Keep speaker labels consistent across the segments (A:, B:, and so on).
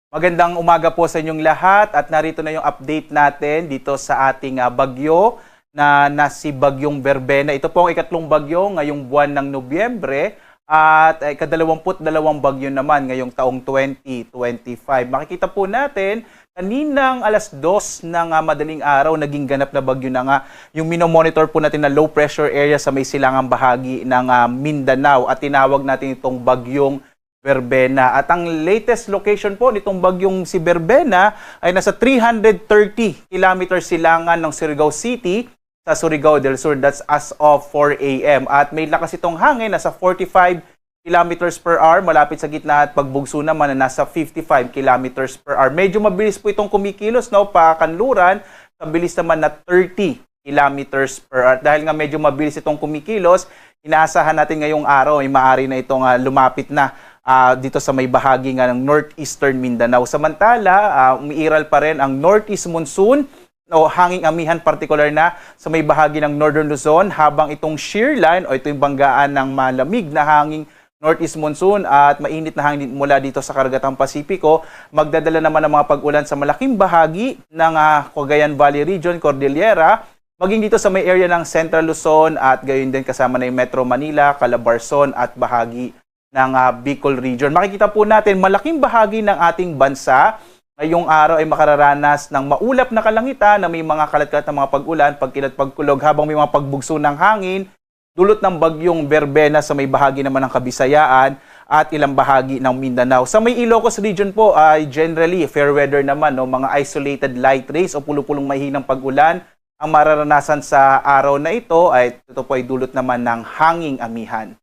A: Magandang umaga po sa inyong lahat at narito na yung update natin dito sa ating bagyo na si Bagyong Verbena. Ito po ang ikatlong bagyo ngayong buwan ng Nobyembre at ikadalawamput-dalawang bagyo naman ngayong taong 2025. Makikita po natin kaninang alas 2 ng madaling araw naging ganap na bagyo na nga yung minomonitor po natin na low pressure area sa may silangang bahagi ng Mindanao at tinawag natin itong Bagyong Verbena. At ang latest location po nitong bagyong si Verbena ay nasa 330 kilometers silangan ng Surigao City sa Surigao del Sur. That's as of 4 a.m. At may lakas itong hangin, nasa 45 kilometers per hour. Malapit sa gitna at pagbugso naman na nasa 55 kilometers per hour. Medyo mabilis po itong kumikilos, no? Pakanluran, sa bilis naman na 30 kilometers per hour. Dahil nga medyo mabilis itong kumikilos, inaasahan natin ngayong araw ay maaari na itong lumapit na dito sa may bahagi nga ng northeastern Mindanao. Samantala, umiiral pa rin ang northeast monsoon o hanging amihan partikular na sa may bahagi ng northern Luzon habang itong shear line o ito yung banggaan ng malamig na hanging northeast monsoon at mainit na hangin mula dito sa Karagatang Pasipiko magdadala naman ng mga pag-ulan sa malaking bahagi ng Cagayan Valley Region, Cordillera, maging dito sa may area ng Central Luzon at gayon din kasama na yung Metro Manila, Calabarzon at bahagi ng Bicol Region. Makikita po natin malaking bahagi ng ating bansa ngayong araw ay makararanas ng maulap na kalangitan na may mga kalat-kalat na mga pag-ulan, pagkilat-pagkulog habang may mga pagbugso ng hangin, dulot ng bagyong Verbena sa may bahagi naman ng Kabisayaan at ilang bahagi ng Mindanao. Sa may Ilocos Region po ay generally fair weather naman, no? Mga isolated light rays o pulupulong mahinang pag-ulan ang mararanasan sa araw na ito ay ito po ay dulot naman ng hanging amihan.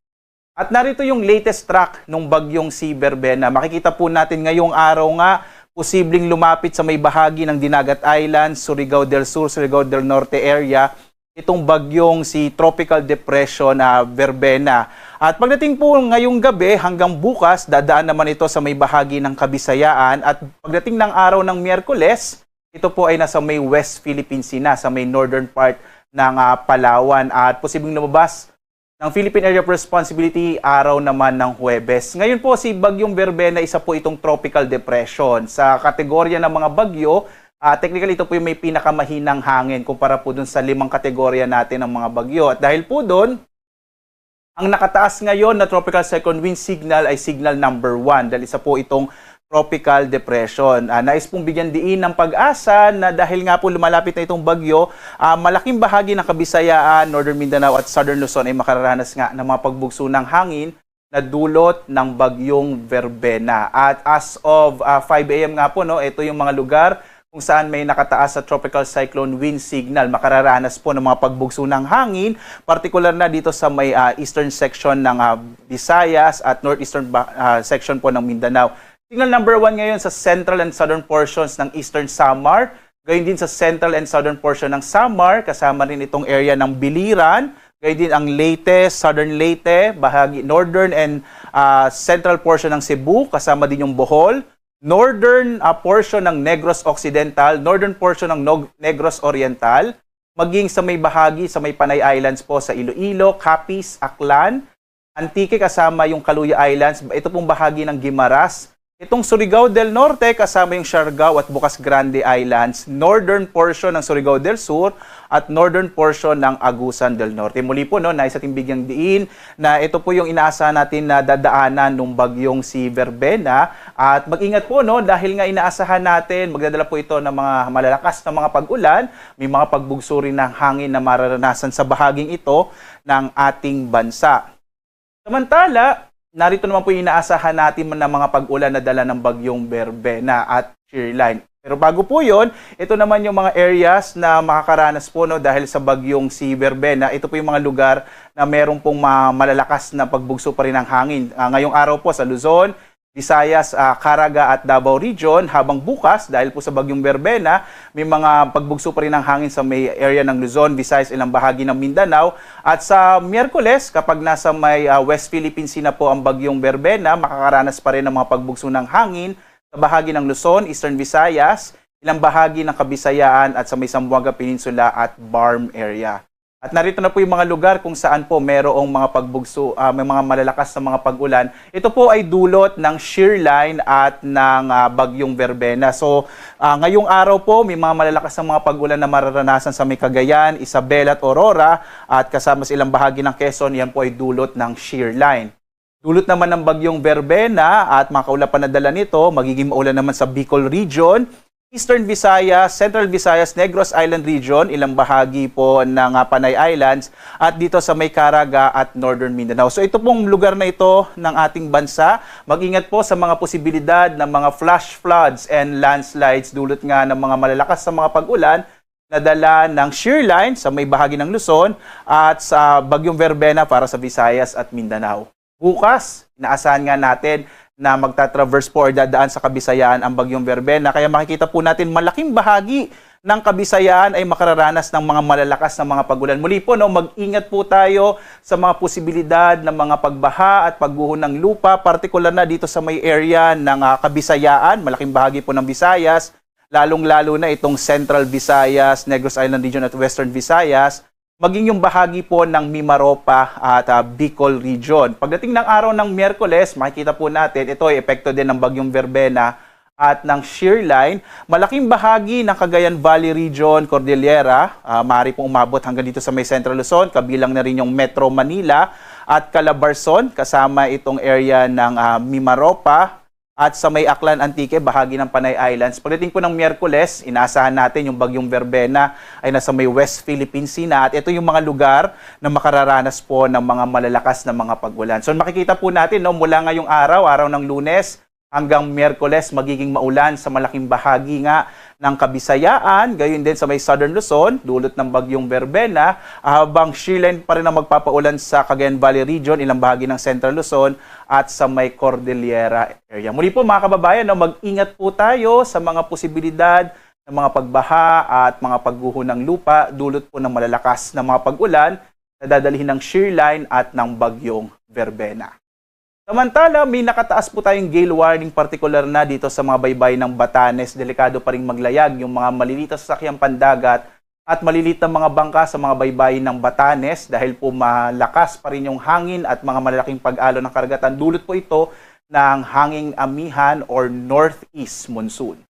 A: At narito yung latest track ng bagyong si Verbena. Makikita po natin ngayong araw nga, posibleng lumapit sa may bahagi ng Dinagat Island, Surigao del Sur, Surigao del Norte area, itong bagyong si Tropical Depression Verbena. At pagdating po ngayong gabi hanggang bukas, dadaan naman ito sa may bahagi ng Kabisayaan. At pagdating ng araw ng Miyerkules, ito po ay nasa may West Philippine Sea na, sa may northern part ng Palawan. At posibleng lumabas ng Philippine Area of Responsibility araw naman ng Huwebes. Ngayon po si Bagyong Verbena, isa po itong tropical depression. Sa kategorya ng mga bagyo, technically ito po yung may pinakamahinang hangin kumpara po dun sa 5 kategorya natin ng mga bagyo. At dahil po dun, ang nakataas ngayon na tropical cyclone wind signal ay signal number 1 dahil isa po itong tropical depression. Nais pong bigyan diin ng pag-asa na dahil nga po lumalapit na itong bagyo, malaking bahagi ng Kabisayaan, Northern Mindanao at Southern Luzon ay makararanas nga ng mga pagbugso ng hangin na dulot ng bagyong Verbena. At as of 5 a.m. nga po, no, ito yung mga lugar kung saan may nakataas sa tropical cyclone wind signal. Makararanas po ng mga pagbugso ng hangin, particular na dito sa may eastern section ng Visayas at northeastern section po ng Mindanao. Signal number 1 ngayon sa central and southern portions ng eastern Samar. Gayon din sa central and southern portion ng Samar. Kasama rin itong area ng Biliran. Gayon din ang Leyte, southern Leyte, bahagi northern and central portion ng Cebu. Kasama din yung Bohol. Northern portion ng Negros Occidental. Northern portion ng Negros Oriental. Maging sa may bahagi sa may Panay Islands po sa Iloilo, Capiz, Aklan. Antique kasama yung Caluya Islands. Ito pong bahagi ng Guimaras. Itong Surigao del Norte kasama yung Siargao at Bocas Grande Islands, northern portion ng Surigao del Sur at northern portion ng Agusan del Norte. Muli po, no, nais ating bigyang diin na ito po yung inaasahan natin na dadaanan ng bagyong si Verbena. At mag-ingat po, no, dahil nga inaasahan natin, magdadala po ito ng mga malalakas na mga pag-ulan, may mga pagbugso rin ng hangin na mararanasan sa bahaging ito ng ating bansa. Samantala, narito naman po yung inaasahan natin ng mga pag-ulan na dala ng bagyong Verbena at shear line. Pero bago po yun, ito naman yung mga areas na makakaranas po, no, dahil sa bagyong si Verbena. Ito po yung mga lugar na meron pong malalakas na pagbugso pa rin ng hangin. Ngayong araw po sa Luzon, Visayas, Caraga at Davao Region, habang bukas dahil po sa bagyong Verbena, may mga pagbugso pa rin ng hangin sa may area ng Luzon, Visayas, ilang bahagi ng Mindanao. At sa Miyerkules, kapag nasa may West Philippine Sea na po ang bagyong Verbena, makakaranas pa rin ng mga pagbugso ng hangin sa bahagi ng Luzon, Eastern Visayas, ilang bahagi ng Kabisayaan at sa may Zamboanga Peninsula at Barm area. At narito na po yung mga lugar kung saan po merong mga pagbugso, may mga malalakas na mga pag-ulan. Ito po ay dulot ng shear line at ng bagyong Verbena. So ngayong araw po may mga malalakas na mga pag-ulan na mararanasan sa may Cagayan, Isabela at Aurora at kasama sa ilang bahagi ng Quezon, yan po ay dulot ng shear line. Dulot naman ng bagyong Verbena at mga kaulapan na dala nito, magiging maulan naman sa Bicol Region, Eastern Visayas, Central Visayas, Negros Island Region, ilang bahagi po ng Panay Islands, at dito sa may Caraga at Northern Mindanao. So ito pong lugar na ito ng ating bansa. Mag-ingat po sa mga posibilidad ng mga flash floods and landslides dulot nga ng mga malalakas sa mga pag-ulan na dala ng shear line sa may bahagi ng Luzon at sa bagyong Verbena para sa Visayas at Mindanao. Bukas, inaasahan nga natin na magta-traverse po or dadaan sa Kabisayaan ang bagyong Verbena. Kaya makikita po natin malaking bahagi ng Kabisayaan ay makararanas ng mga malalakas na mga pag-ulan. Muli po, mag-ingat po tayo sa mga posibilidad ng mga pagbaha at pagguho ng lupa, partikular na dito sa may area ng Kabisayaan, malaking bahagi po ng Visayas, lalong-lalo na itong Central Visayas, Negros Island Region at Western Visayas, maging yung bahagi po ng Mimaropa at Bicol Region. Pagdating ng araw ng Miyerkules, makikita po natin, ito ay epekto din ng bagyong Verbena at ng shear line. Malaking bahagi ng Cagayan Valley Region, Cordillera, maaari pong umabot hanggang dito sa may Central Luzon, kabilang na rin yung Metro Manila at Calabarzon, kasama itong area ng Mimaropa, at sa may Aklan Antique, bahagi ng Panay Islands. Pagdating po ng Miyerkules, inaasahan natin yung bagyong Verbena ay nasa may West Philippine Sea na. At ito yung mga lugar na makararanas po ng mga malalakas na mga pag-ulan. So makikita po natin mula ngayong araw ng Lunes hanggang Miyerkules, magiging maulan sa malaking bahagi nga ng Kabisayaan, gayon din sa may Southern Luzon, dulot ng bagyong Verbena, habang shear line pa rin ang magpapaulan sa Cagayan Valley Region, ilang bahagi ng Central Luzon, at sa may Cordillera area. Muli po mga kababayan, mag-ingat po tayo sa mga posibilidad ng mga pagbaha at mga pagguho ng lupa, dulot po ng malalakas na mga pag-ulan na dadalhin ng shear line at ng bagyong Verbena. Samantala, may nakataas po tayong gale warning particular na dito sa mga baybay ng Batanes. Delikado pa rin maglayag yung mga maliliit na sasakyang pandagat at maliliit na mga bangka sa mga baybay ng Batanes dahil po malakas pa rin yung hangin at mga malalaking pag-alo ng karagatan. Dulot po ito ng hanging amihan or northeast monsoon.